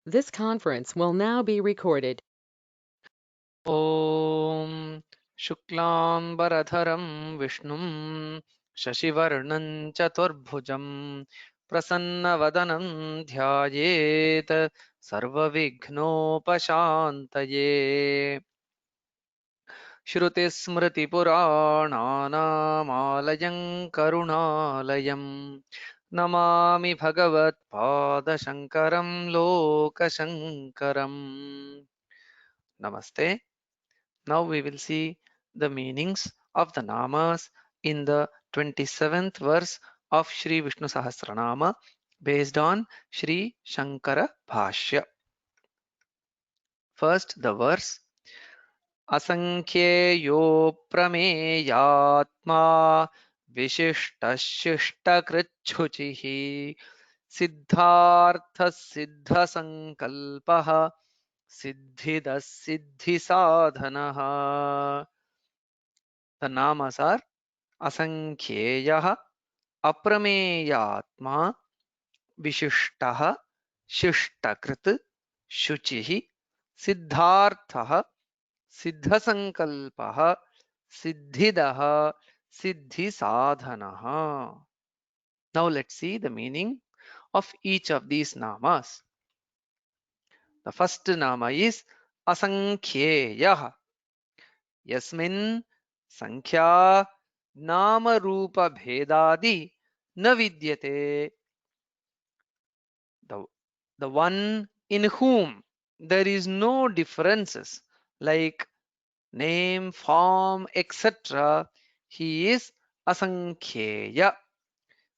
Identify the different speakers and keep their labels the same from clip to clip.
Speaker 1: This conference will now be recorded.
Speaker 2: ॐ शुक्लाम्बरधरं विष्णुं शशिवर्णं चतुर्भुजं प्रसन्नवदनं ध्यायेत् सर्वविघ्नोपशान्तये श्रुतिस्मृतिपुराणानामालयं करुणालयं नमामि भगवत्पादशङ्करं लोकशङ्करम् नमस्ते. Now we will see the meanings of the namas in the 27th verse of Shri Vishnu Sahasranama based on Shri Shankara Bhashya. First, the verse Asankheyo Prameyatma Vishishtashistakritchuchihi Siddhartha Siddha Sankalpaha Siddhidas Siddhi Sadhanaha. The namas are असंख्येयः अप्रमेयात्मा विशिष्टः शिष्टकृत् शुचिः सिद्धार्थः सिद्धसंकल्पः सिद्धिदः सिद्धिसाधनः. Now let's see the meaning of each of these namas. The first nama is asankhyeya. Yasmin sankhya nama rupa bhedadi na vidyate. The, the one in whom there is no differences like name, form, etc. He is asankhyeya.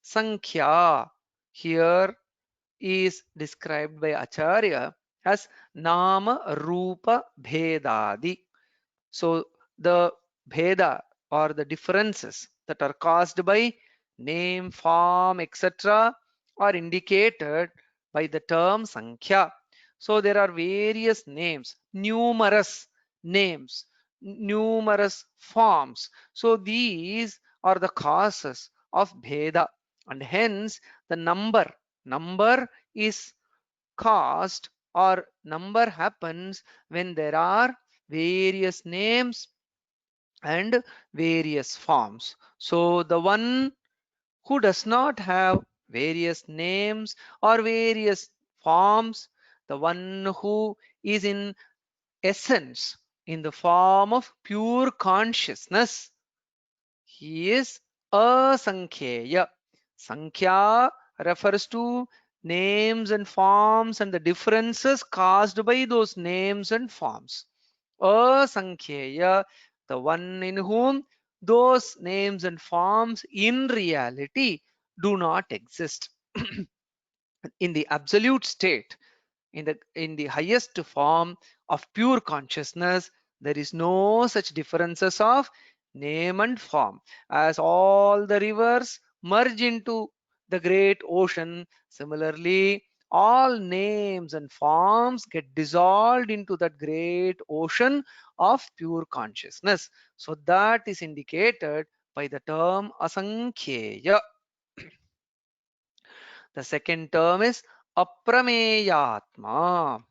Speaker 2: Sankhya here is described by Acharya as nama rupa bhedadi. So the bheda or the differences that are caused by name, form, etc. are indicated by the term Sankhya. So there are various names, numerous names, numerous forms. So these are the causes of bheda, and hence the number is caused, or number happens when there are various names and various forms. So the one who does not have various names or various forms, the one who is in essence in the form of pure consciousness, he is asankheya. Sankhya refers to names and forms and the differences caused by those names and forms. Asankheya, the one in whom those names and forms in reality do not exist. In the absolute state, in the highest form of pure consciousness, there is no such differences of name and form. As all the rivers merge into the great ocean, similarly all names and forms get dissolved into that great ocean of pure consciousness. So that is indicated by the term asankhyeya. The second term is aprameyatma.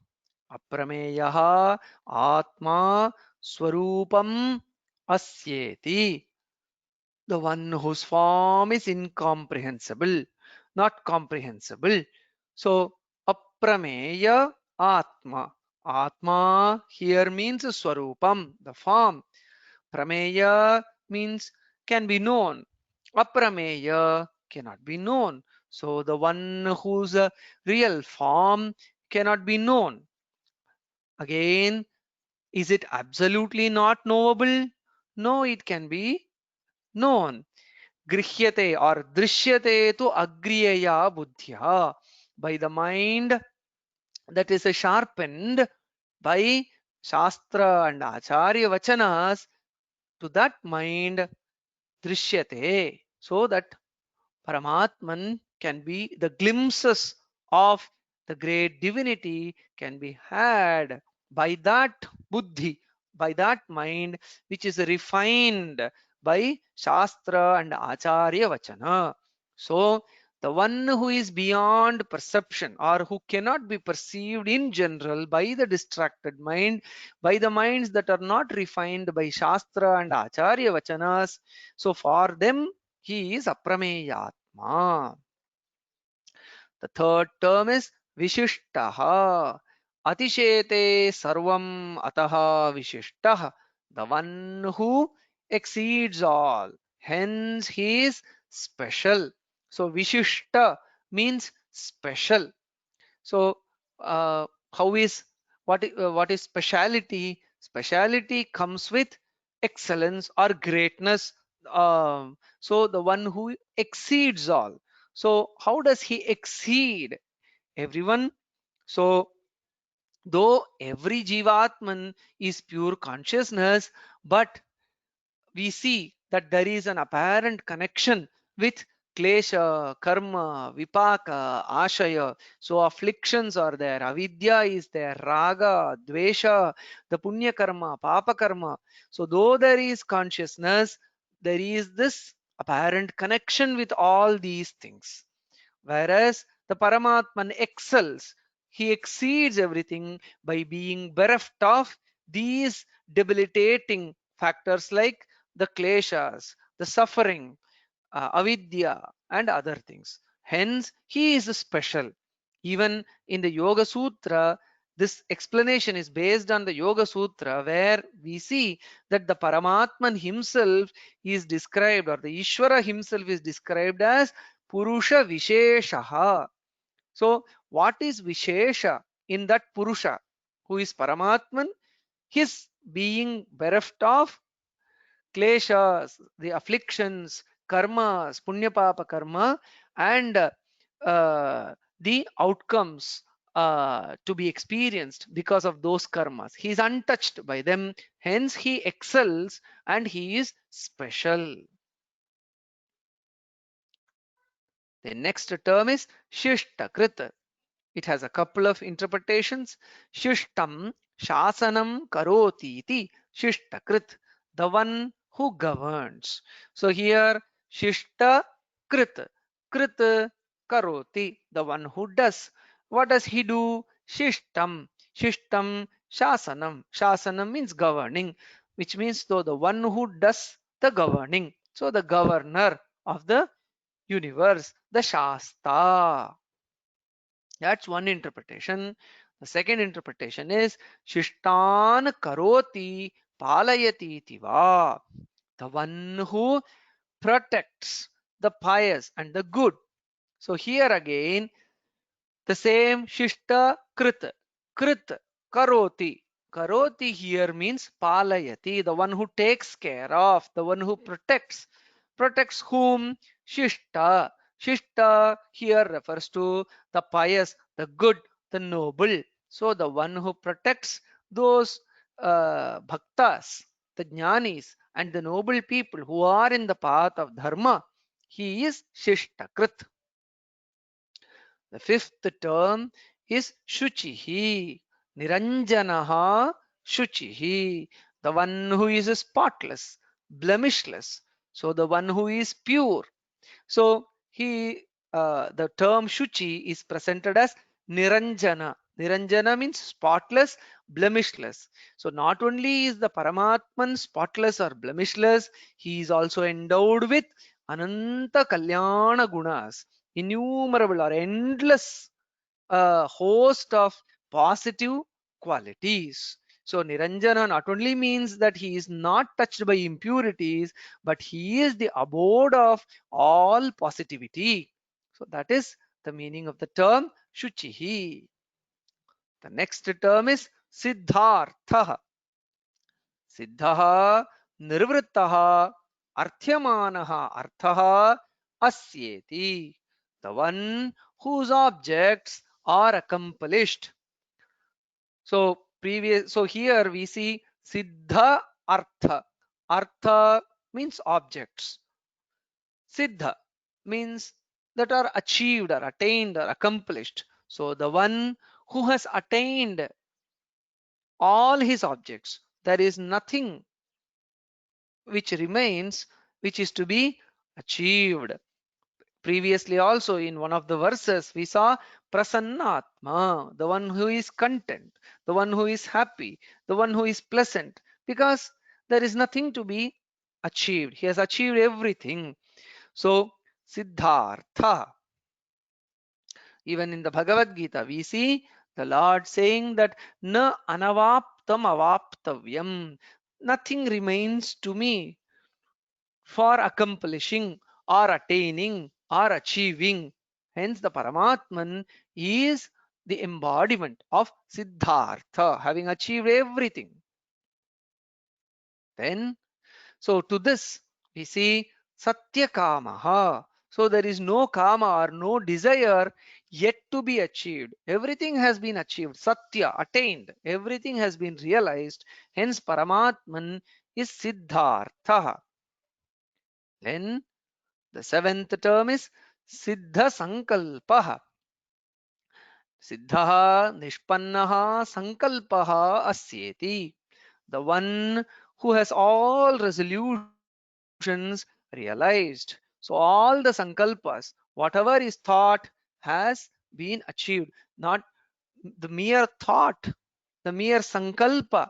Speaker 2: Aprameyaha Atma Swarupam Asyeti. The one whose form is incomprehensible, not comprehensible. So Aprameya Atma. Atma here means Swarupam, the form. Prameya means can be known. Aprameya cannot be known. So the one whose real form cannot be known. Again, is it absolutely not knowable? No, it can be known. Grihyate or drishyate to agriya buddhya. By the mind that is sharpened by Shastra and Acharya Vachanas, to that mind drishyate. So that Paramatman can be, the glimpses of the great divinity can be had by that buddhi, by that mind which is refined by Shastra and Acharya Vachana. So the one who is beyond perception or who cannot be perceived in general by the distracted mind, by the minds that are not refined by Shastra and Acharya Vachanas. So for them, he is Aprameyatma. The third term is Vishishtaha. Atishete sarvam ataha Vishishtaha. The one who exceeds all. Hence he is special. So Vishishta means special. So how is what is speciality? Speciality comes with excellence or greatness. So the one who exceeds all. So how does he exceed everyone? So though every jivatman is pure consciousness, but we see that there is an apparent connection with klesha, karma, vipaka, ashaya. So afflictions are there, avidya is there, raga, dvesha, the punya karma, papa karma. So though there is consciousness, there is this apparent connection with all these things. Whereas the Paramatman excels, he exceeds everything by being bereft of these debilitating factors like the kleshas, the suffering, avidya, and other things. Hence, he is special. Even in the Yoga Sutra, this explanation is based on the Yoga Sutra, where we see that the Paramatman himself is described, or the Ishvara himself is described as Purusha Visheshaha. So, what is Vishesha in that Purusha, who is Paramatman? His being bereft of kleshas, the afflictions, karmas, punya papa karma, and the outcomes to be experienced because of those karmas. He is untouched by them, hence he excels and he is special. The next term is Shishtakrit. It has a couple of interpretations. Shishtam Shasanam Karoti iti Shishtakrit, the one who governs. So here Shishta Krit, Krit Karoti, the one who does. What does he do? Shishtam, Shishtam Shasanam. Shasanam means governing, which means though the one who does the governing. So the governor of the universe, the Shasta. That's one interpretation. The second interpretation is Shishtan Karoti Palayati Tiva. The one who protects the pious and the good. So here again, the same Shishta Krit. Krit Karoti. Karoti here means Palayati, the one who takes care of, the one who protects. Protects whom? Shishta. Shishta here refers to the pious, the good, the noble. So the one who protects those bhaktas, the jnanis, and the noble people who are in the path of dharma, he is Shishtakrit. The fifth term is Shuchihi. Niranjanaha Shuchihi. The one who is spotless, blemishless. So the one who is pure. So the term Shuchi is presented as Niranjana. Niranjana means spotless, blemishless. So not only is the Paramatman spotless or blemishless, he is also endowed with Ananta Kalyana Gunas, innumerable or endless host of positive qualities. So Niranjana not only means that he is not touched by impurities, but he is the abode of all positivity. So that is the meaning of the term Shuchihi. The next term is Siddhartha. Siddhaha Nirvrittaha Arthyamanaha Arthaha Asyeti. The one whose objects are accomplished. So here we see Siddha Artha. Artha means objects. Siddha means that are achieved or attained or accomplished. So the one who has attained all his objects, there is nothing which remains which is to be achieved. Previously also in one of the verses we saw Prasannatma, the one who is content, the one who is happy, the one who is pleasant, because there is nothing to be achieved. He has achieved everything. So Siddhartha, even in the Bhagavad Gita, we see the Lord saying that na anavaptam avaptavyam, nothing remains to me for accomplishing or attaining or achieving. Hence, the Paramatman is the embodiment of Siddhartha, having achieved everything. Then, so to this, we see Satya Kamaha. So there is no kama or no desire yet to be achieved. Everything has been achieved. Satya, attained. Everything has been realized. Hence, Paramatman is Siddhartha. Then the seventh term is Siddha Sankalpaha. Siddhaha Nishpannaha Sankalpaha Asyeti. The one who has all resolutions realized. So all the sankalpas, whatever is thought, has been achieved. Not the mere thought, the mere sankalpa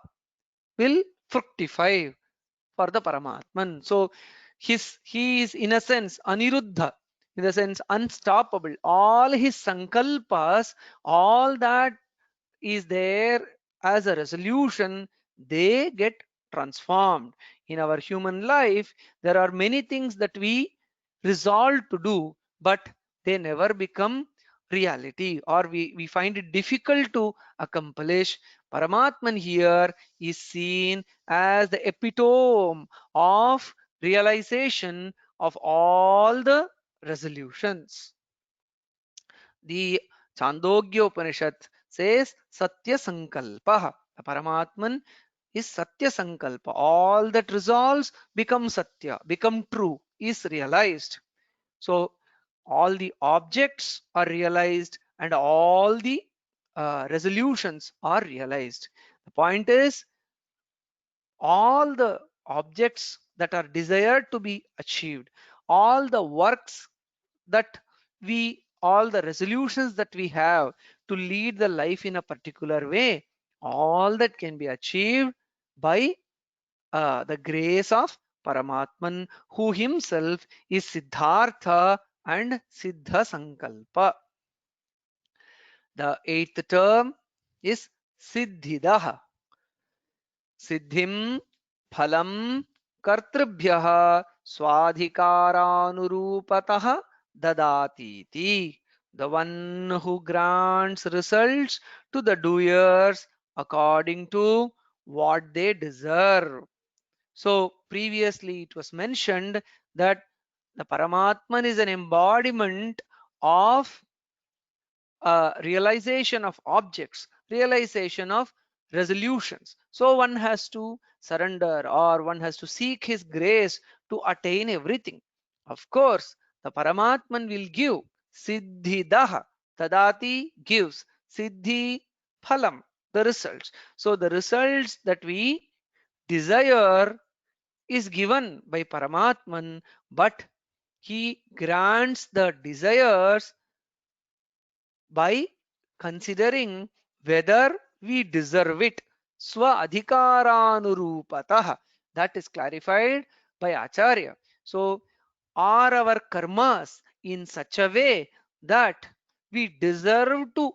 Speaker 2: will fructify for the Paramatman. So he is in a sense Aniruddha, in the sense unstoppable. All his sankalpas, all that is there as a resolution, they get transformed. In our human life, there are many things that we resolve to do, but they never become reality, or we find it difficult to accomplish. Paramatman here is seen as the epitome of realization of all the resolutions. The Chandogya Upanishad says Satya Sankalpa. The Paramatman is Satya Sankalpa. All that resolves become Satya, become true, is realized. So all the objects are realized and all the resolutions are realized. The point is, all the objects that are desired to be achieved, all the works that all the resolutions that we have to lead the life in a particular way, all that can be achieved by the grace of Paramatman, who himself is Siddhartha and Siddha Sankalpa. The eighth term is Siddhidah. Siddhim phalam kartribhyah swadhikaranurupatah dadatiti. The one who grants results to the doers according to what they deserve. So previously it was mentioned that the Paramatman is an embodiment of realization of objects, realization of resolutions. So one has to surrender, or one has to seek his grace to attain everything. Of course, the Paramatman will give Siddhidah. Tadati gives Siddhi Phalam, the results. So the results that we desire is given by Paramatman, but he grants the desires by considering whether we deserve it. Swa adhikaranurupatah. That is clarified by Acharya. So, are our karmas in such a way that we deserve to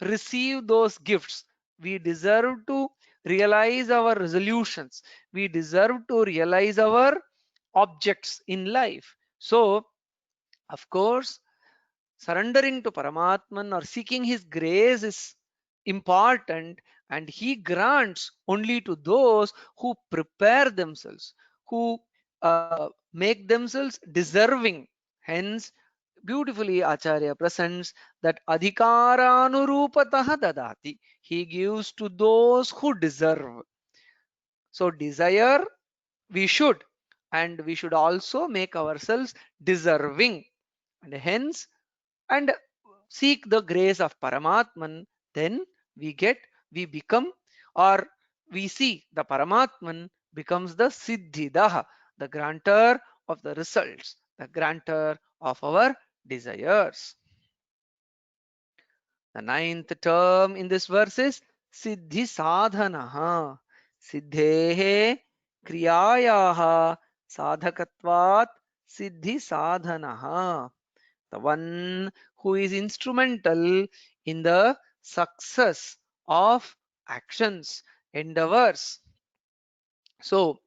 Speaker 2: receive those gifts? We deserve to realize our resolutions. We deserve to realize our objects in life. So, of course, surrendering to Paramatman or seeking his grace is important, and he grants only to those who prepare themselves, who make themselves deserving. Hence, beautifully Acharya presents that adhikaranurupatah dadati. He gives to those who deserve. So desire we should, and we should also make ourselves deserving, and hence, and seek the grace of Paramatman. Then we get, we become, or we see the Paramatman becomes the Siddhidah, the grantor of the results, the grantor of our desires. The ninth term in this verse is Siddhi Sadhanaha. Siddhehe Kriyayaha Sadhakatvat Siddhi Sadhanaha. The one who is instrumental in the success of actions, endeavors. So,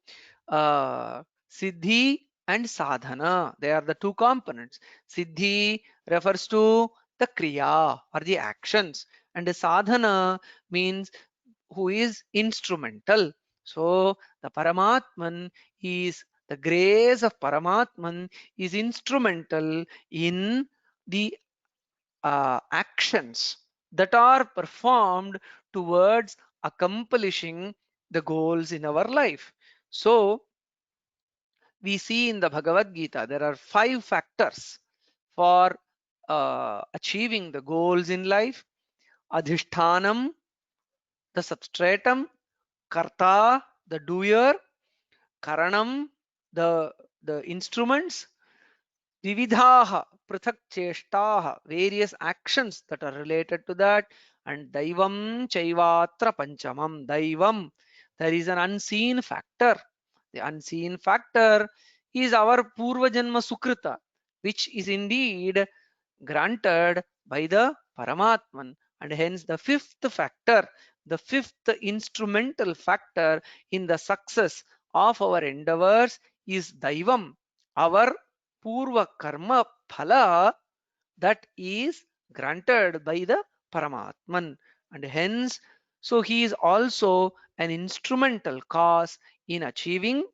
Speaker 2: Siddhi and Sadhana, they are the two components. Siddhi refers to the Kriya or the actions, and the Sadhana means who is instrumental. So, the Paramatman is the grace of Paramatman is instrumental in the actions that are performed towards accomplishing the goals in our life. So, we see in the Bhagavad Gita there are 5 factors for achieving the goals in life: Adhishthanam, the substratum; Karta, the doer; Karanam, the, the instruments; Vividhaha, Prithak Cheshtaha, various actions that are related to that; and Daivam Chaivatra Panchamam. Daivam, there is an unseen factor. The unseen factor is our Purva Janma Sukrita, which is indeed granted by the Paramatman. And hence the fifth factor, the fifth instrumental factor in the success of our endeavors is Daivam, our Purva Karma Phala that is granted by the Paramatman. And hence, so he is also an instrumental cause in achieving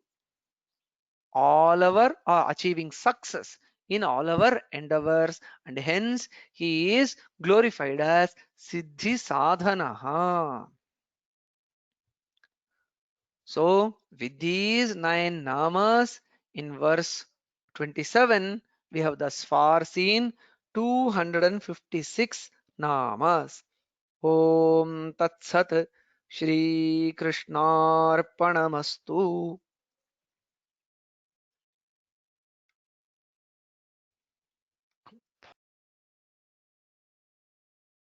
Speaker 2: all our achieving success in all our endeavors, and hence he is glorified as Siddhi Sadhanaha. So with these 9 namas in verse 27, we have thus far seen 256 namas. Om Tat Sat, Shri Krishnarpanamastu.